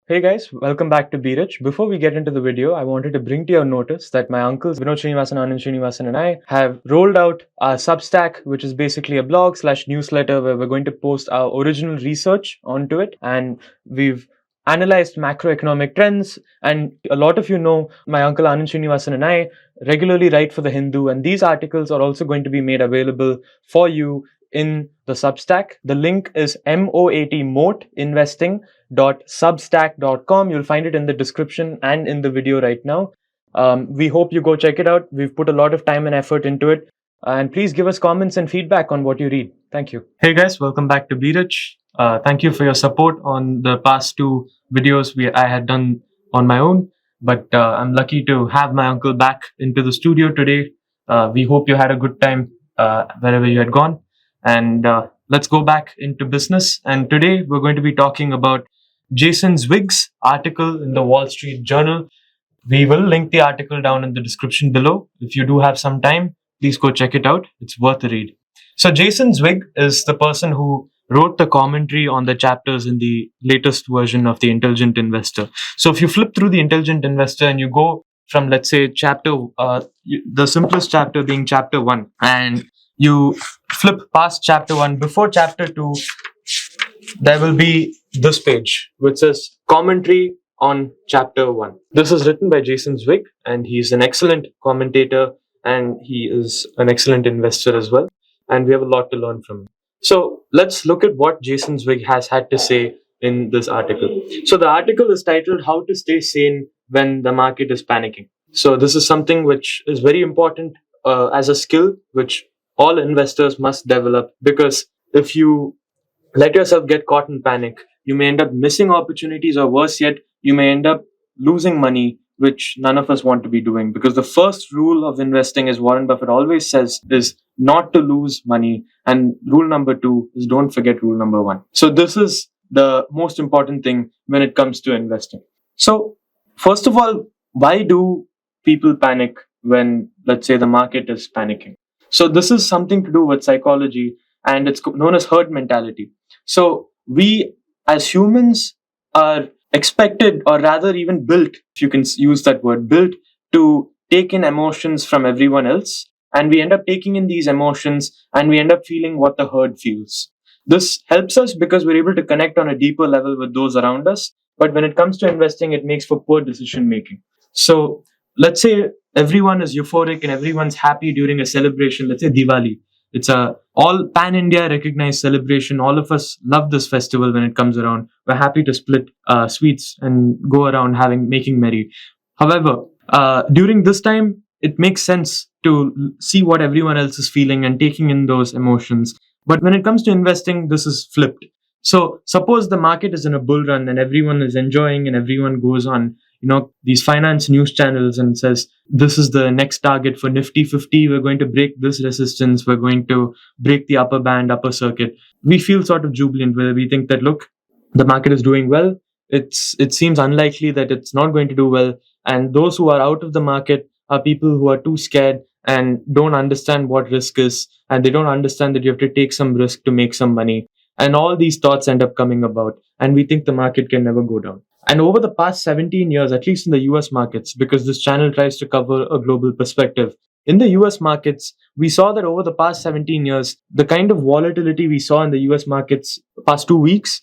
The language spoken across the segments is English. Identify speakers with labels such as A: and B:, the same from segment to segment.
A: Hey guys, welcome back to Be Rich. Before we get into the video, I wanted to bring to your notice that my uncles Vinod Srinivasan, Anand Srinivasan and I have rolled out our Substack, which is basically a blog / newsletter where we're going to post our original research onto it. And we've analyzed macroeconomic trends. And a lot of you know my uncle Anand Srinivasan and I regularly write for The Hindu, and these articles are also going to be made available for you in the Substack. The link is moatinvesting.substack.com. You'll find it in the description and in the video right now. We hope you go check it out. We've put a lot of time and effort into it. And please give us comments and feedback on what you read. Thank you. Hey guys, welcome back to Be Rich. Thank you for your support on the past two videos I had done on my own. But I'm lucky to have my uncle back into the studio today. We hope you had a good time wherever you had gone. And let's go back into business. And today we're going to be talking about Jason Zweig's article in the Wall Street Journal. We will link the article down in the description below. If you do have some time, please go check it out. It's worth a read. So Jason Zweig is the person who wrote the commentary on the chapters in the latest version of The Intelligent Investor. So if you flip through The Intelligent Investor and you go from, let's say, the simplest chapter being chapter 1, and you flip past chapter 1, before chapter 2, there will be this page which says commentary on chapter 1. This is written by Jason Zweig, and he's an excellent commentator and he is an excellent investor as well. And we have a lot to learn from him. So let's look at what Jason Zweig has had to say in this article. So the article is titled How to Stay Sane When the Market is Panicking. So this is something which is very important as a skill which all investors must develop, because if you let yourself get caught in panic, you may end up missing opportunities, or worse yet, you may end up losing money, which none of us want to be doing. Because the first rule of investing, as Warren Buffett always says, is not to lose money. And rule number 2 is don't forget rule number 1. So this is the most important thing when it comes to investing. So first of all, why do people panic when, let's say, the market is panicking? So this is something to do with psychology, and it's known as herd mentality. So we as humans are expected, or rather even built, if you can use that word, built to take in emotions from everyone else. And we end up taking in these emotions and we end up feeling what the herd feels. This helps us because we're able to connect on a deeper level with those around us. But when it comes to investing, it makes for poor decision making. So let's say everyone is euphoric and everyone's happy during a celebration. Let's say Diwali. It's a all pan-India recognized celebration. All of us love this festival when it comes around. We're happy to split sweets and go around making merry. However, during this time, it makes sense to see what everyone else is feeling and taking in those emotions. But when it comes to investing, this is flipped. So suppose the market is in a bull run and everyone is enjoying and everyone goes on these finance news channels and says, this is the next target for Nifty 50. We're going to break this resistance. We're going to break the upper band, upper circuit. We feel sort of jubilant where we think that, look, the market is doing well. It seems unlikely that it's not going to do well. And those who are out of the market are people who are too scared and don't understand what risk is. And they don't understand that you have to take some risk to make some money. And all these thoughts end up coming about. And we think the market can never go down. And over the past 17 years, at least in the US markets, because this channel tries to cover a global perspective, in the US markets, we saw that over the past 17 years, the kind of volatility we saw in the US markets past 2 weeks,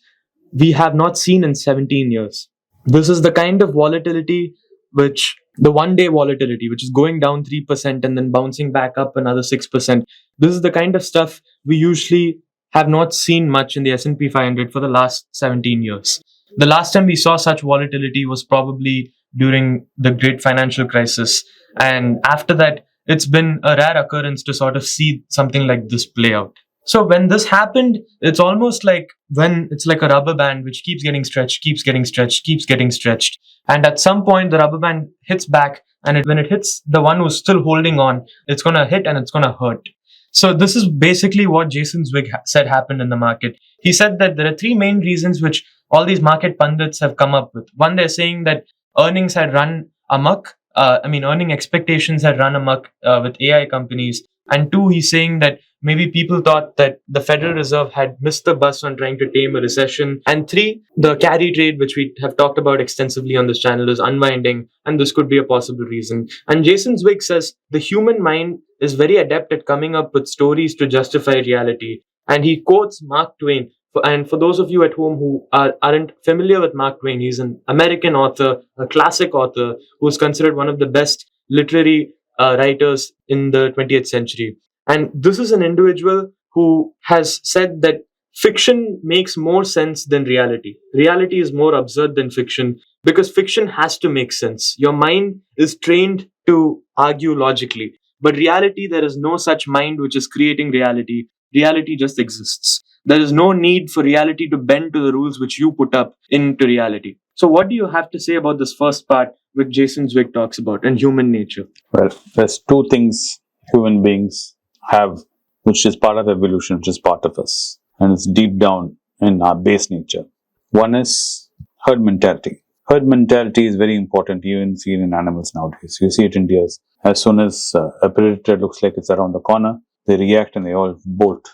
A: we have not seen in 17 years. This is the kind of volatility the one-day volatility, which is going down 3% and then bouncing back up another 6%. This is the kind of stuff we usually have not seen much in the S&P 500 for the last 17 years. The last time we saw such volatility was probably during the great financial crisis. And after that, it's been a rare occurrence to sort of see something like this play out. So when this happened, it's almost like when it's like a rubber band which keeps getting stretched, keeps getting stretched, keeps getting stretched. And at some point, the rubber band hits back, and when it hits the one who's still holding on, it's going to hit and it's going to hurt. So this is basically what Jason Zweig said happened in the market. He said that there are 3 main reasons which all these market pundits have come up with. One, they're saying that earnings had run amok. Earning expectations had run amok with AI companies. And two, he's saying that maybe people thought that the Federal Reserve had missed the bus on trying to tame a recession. And three, the carry trade, which we have talked about extensively on this channel, is unwinding, and this could be a possible reason. And Jason Zweig says the human mind is very adept at coming up with stories to justify reality. And he quotes Mark Twain. And for those of you at home who aren't familiar with Mark Twain, he's an American author, a classic author, who's considered one of the best literary writers in the 20th century. And this is an individual who has said that fiction makes more sense than reality. Reality is more absurd than fiction because fiction has to make sense. Your mind is trained to argue logically. But reality, there is no such mind which is creating reality. Reality just exists. There is no need for reality to bend to the rules which you put up into reality. So what do you have to say about this first part which Jason Zweig talks about and human nature?
B: Well, there's two things human beings have, which is part of evolution, which is part of us. And it's deep down in our base nature. One is herd mentality. Herd mentality is very important, even seen in animals nowadays. You see it in deers. As soon as a predator looks like it's around the corner, they react and they all bolt.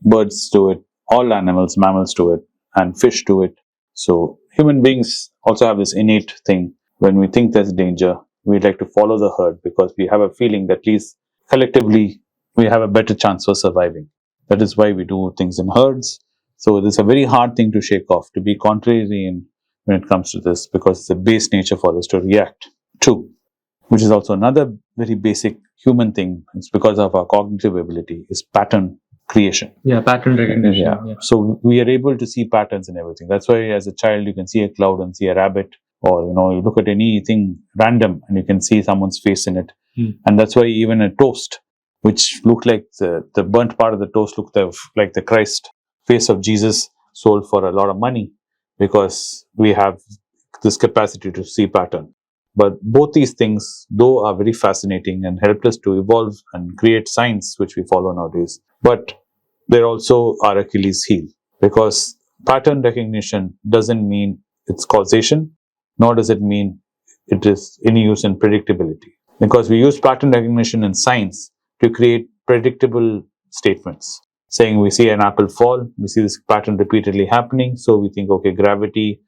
B: Birds do it, all animals, mammals do it, and fish do it. So human beings also have this innate thing. When we think there's danger, we like to follow the herd because we have a feeling that at least collectively we have a better chance for surviving. That is why we do things in herds. So it is a very hard thing to shake off, to be contrarian when it comes to this, because it's a base nature for us to react. Two, which is also another very basic human thing, it's because of our cognitive ability, is pattern creation.
A: Yeah, pattern recognition.
B: Yeah. So we are able to see patterns in everything. That's why as a child you can see a cloud and see a rabbit, or you look at anything random and you can see someone's face in it. And that's why even a toast, which looked like the burnt part of the toast looked like the Christ face of Jesus, sold for a lot of money, because we have this capacity to see pattern. But both these things, though, are very fascinating and help us to evolve and create science, which we follow nowadays. But they're also our Achilles heel, because pattern recognition doesn't mean it's causation, nor does it mean it is any use in predictability. Because we use pattern recognition in science to create predictable statements, saying we see an apple fall, we see this pattern repeatedly happening, so we think, okay, gravity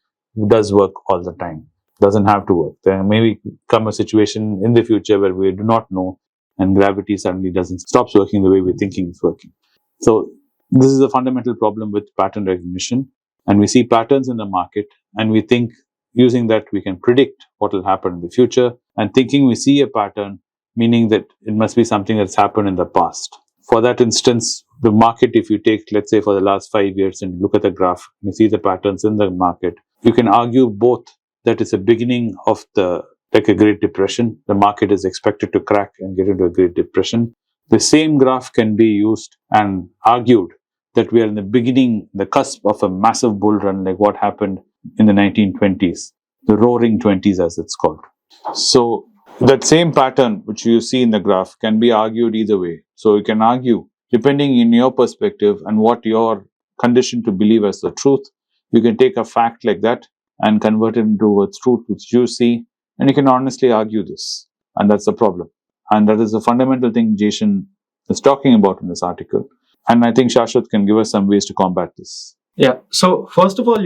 B: does work all the time. Doesn't have to work. There may come a situation in the future where we do not know and gravity suddenly stops working the way we're thinking it's working. So this is a fundamental problem with pattern recognition, and we see patterns in the market and we think using that we can predict what will happen in the future, and thinking we see a pattern, meaning that it must be something that's happened in the past. For that instance, the market, if you take, let's say, for the last 5 years and look at the graph, you see the patterns in the market, you can argue both that it's a beginning of like a Great Depression. The market is expected to crack and get into a Great Depression. The same graph can be used and argued that we are in the beginning, the cusp of a massive bull run, like what happened in the 1920s, the Roaring 20s as it's called. So that same pattern which you see in the graph can be argued either way. So you can argue, depending in your perspective and what you're conditioned to believe as the truth, you can take a fact like that and convert it into a truth which you see, and you can honestly argue this. And that's the problem. And that is the fundamental thing Jason is talking about in this article. And I think Sashwath can give us some ways to combat this.
A: Yeah. So first of all,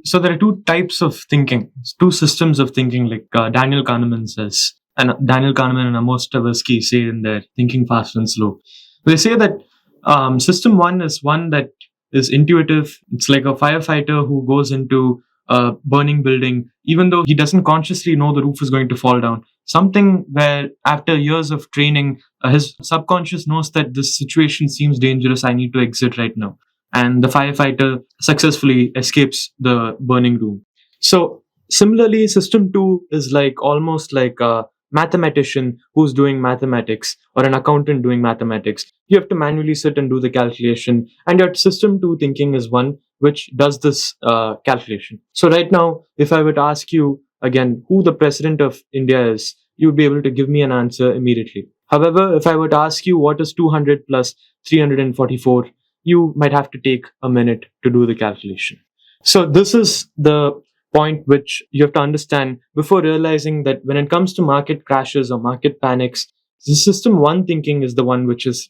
A: so there are two types of thinking, two systems of thinking, like Daniel Kahneman says, and Daniel Kahneman and Amos Tversky say in their Thinking Fast and Slow. They say that system one is one that is intuitive. It's like a firefighter who goes into a burning building, even though he doesn't consciously know the roof is going to fall down. Something where after years of training, his subconscious knows that this situation seems dangerous, I need to exit right now. And the firefighter successfully escapes the burning room. So similarly, system two is almost like a mathematician who's doing mathematics, or an accountant doing mathematics. You have to manually sit and do the calculation. And your system two thinking is one which does this calculation. So right now, if I were to ask you again who the president of India is, you'd be able to give me an answer immediately. However, if I were to ask you what is 200 plus 344, you might have to take a minute to do the calculation. So this is the point which you have to understand before realizing that when it comes to market crashes or market panics, The system one thinking is the one which is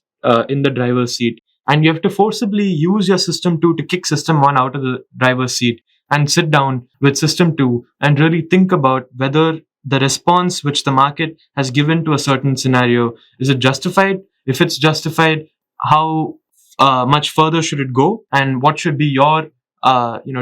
A: in the driver's seat. And you have to forcibly use your system two to kick system one out of the driver's seat and sit down with system two and really think about whether the response which the market has given to a certain scenario, is it justified? If it's justified, how much further should it go, and what should be your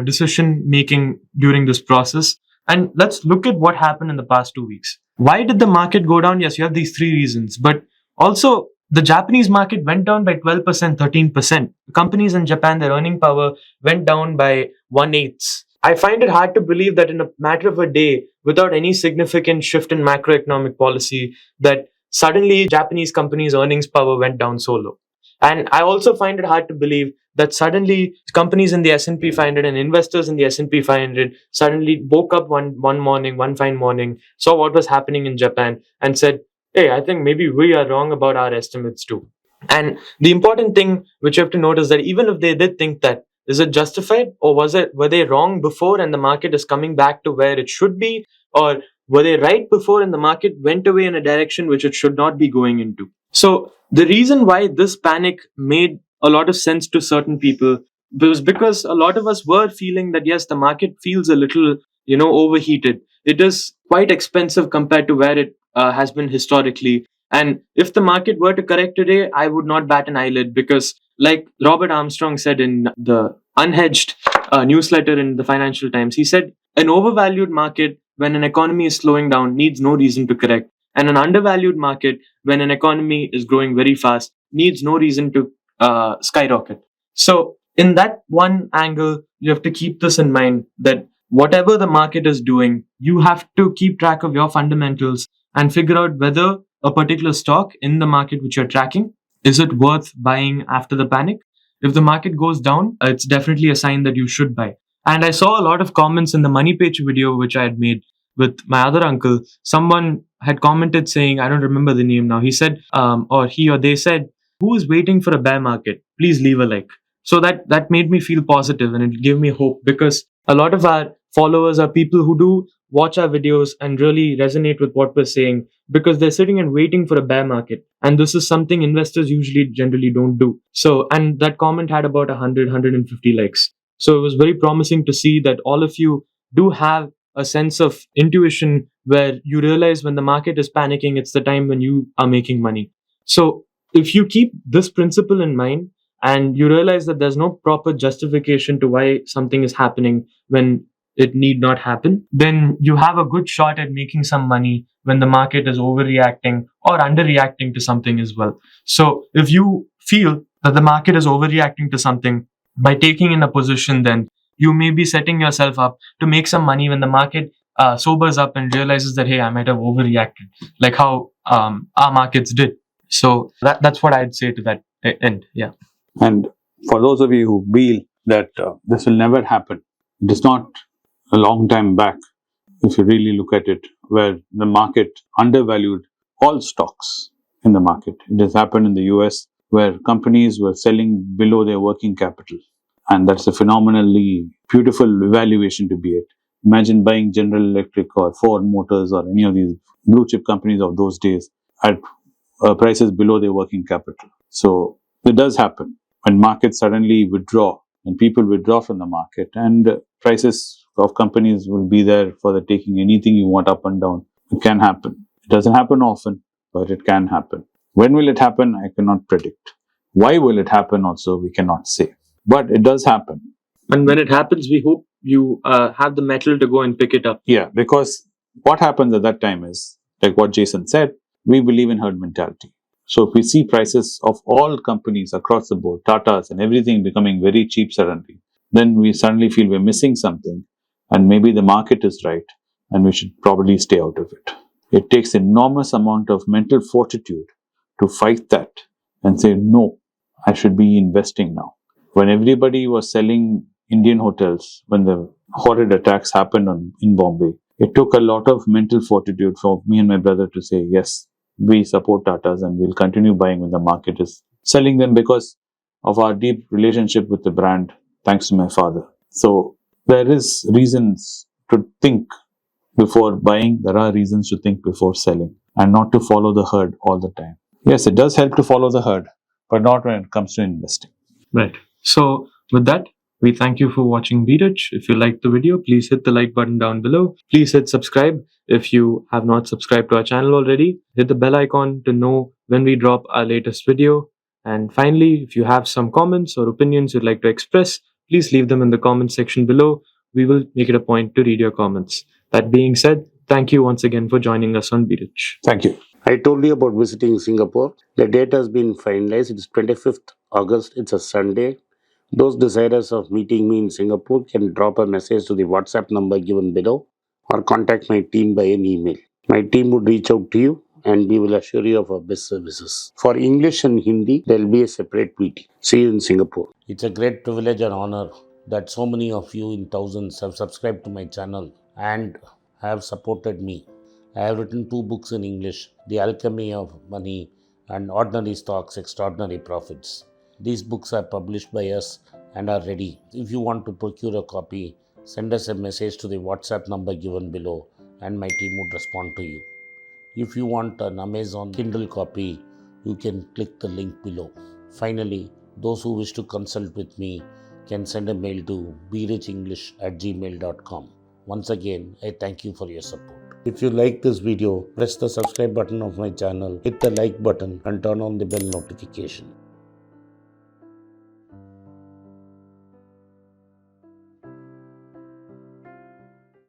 A: decision making during this process? And let's look at what happened in the past 2 weeks. Why did the market go down? Yes, you have these three reasons, but also the Japanese market went down by 12%, 13%. Companies in Japan, their earning power went down by 1/8. I find it hard to believe that in a matter of a day, without any significant shift in macroeconomic policy, that suddenly Japanese companies' earnings power went down so low. And I also find it hard to believe that suddenly companies in the S&P 500 and investors in the S&P 500 suddenly woke up one fine morning, saw what was happening in Japan and said, hey, I think maybe we are wrong about our estimates too. And the important thing which you have to note is that even if they did think that, is it justified, or were they wrong before and the market is coming back to where it should be, or were they right before and the market went away in a direction which it should not be going into? So the reason why this panic made a lot of sense to certain people was because a lot of us were feeling that yes, the market feels a little overheated. It is quite expensive compared to where it has been historically. And if the market were to correct today, I would not bat an eyelid, because like Robert Armstrong said in the Unhedged newsletter in the Financial Times, he said an overvalued market when an economy is slowing down needs no reason to correct, and an undervalued market when an economy is growing very fast needs no reason to skyrocket. So in that one angle, you have to keep this in mind, that whatever the market is doing, you have to keep track of your fundamentals and figure out whether a particular stock in the market which you're tracking, is it worth buying after the panic? If the market goes down, it's definitely a sign that you should buy. And I saw a lot of comments in the MoneyPechu video which I had made with my other uncle. Someone had commented saying, I don't remember the name now. He said, or he or they said, who is waiting for a bear market? Please leave a like. So that made me feel positive, and it gave me hope, because a lot of our followers are people who do watch our videos and really resonate with what we're saying, because they're sitting and waiting for a bear market. And this is something investors generally don't do. So, and that comment had about 100, 150 likes. So it was very promising to see that all of you do have a sense of intuition where you realize when the market is panicking, it's the time when you are making money. So if you keep this principle in mind and you realize that there's no proper justification to why something is happening when it need not happen, then you have a good shot at making some money when the market is overreacting or underreacting to something as well. So if you feel that the market is overreacting to something, by taking in a position, then you may be setting yourself up to make some money when the market sobers up and realizes that, hey, I might have overreacted, like how our markets did. So that's what I'd say to that end. Yeah.
B: And for those of you who feel that this will never happen, it is not a long time back, if you really look at it, where the market undervalued all stocks in the market. It has happened in the US, where companies were selling below their working capital. And that's a phenomenally beautiful evaluation to be at. Imagine buying General Electric or Ford Motors or any of these blue chip companies of those days at prices below their working capital. So it does happen when markets suddenly withdraw and people withdraw from the market, and prices of companies will be there for the taking. Anything you want up and down, it can happen. It doesn't happen often, but it can happen. When will it happen? I cannot predict. Why will it happen also? We cannot say. But it does happen.
A: And when it happens, we hope you have the mettle to go and pick it up.
B: Yeah, because what happens at that time is, like what Jason said, we believe in herd mentality. So if we see prices of all companies across the board, Tatas and everything becoming very cheap suddenly, then we suddenly feel we're missing something, and maybe the market is right and we should probably stay out of it. It takes enormous amount of mental fortitude to fight that and say, no, I should be investing now. When everybody was selling Indian hotels, when the horrid attacks happened in Bombay, it took a lot of mental fortitude for me and my brother to say, yes, we support Tatas and we'll continue buying when the market is selling them, because of our deep relationship with the brand, thanks to my father. So there is reasons to think before buying. There are reasons to think before selling. and not to follow the herd all the time. Yes, it does help to follow the herd, but not when it comes to investing.
A: Right. So with that, we thank you for watching VTouch. If you liked the video, please hit the like button down below. Please hit subscribe if you have not subscribed to our channel already. Hit the bell icon to know when we drop our latest video. And finally, if you have some comments or opinions you'd like to express, please leave them in the comment section below. We will make it a point to read your comments. That being said, thank you once again for joining us on VTouch.
B: Thank you.
C: I told you about visiting Singapore. The date has been finalized. It's 25th August. It's a Sunday. Those desirous of meeting me in Singapore can drop a message to the WhatsApp number given below or contact my team by an email. My team would reach out to you and we will assure you of our best services. For English and Hindi, there will be a separate meeting. See you in Singapore. It's a great privilege and honor that so many of you in thousands have subscribed to my channel and have supported me. I have written 2 books in English, The Alchemy of Money and Ordinary Stocks, Extraordinary Profits. These books are published by us and are ready. If you want to procure a copy, send us a message to the WhatsApp number given below and my team would respond to you. If you want an Amazon Kindle copy, you can click the link below. Finally, those who wish to consult with me can send a mail to berichenglish@gmail.com. Once again, I thank you for your support. If you like this video, press the subscribe button of my channel, hit the like button and turn on the bell notification.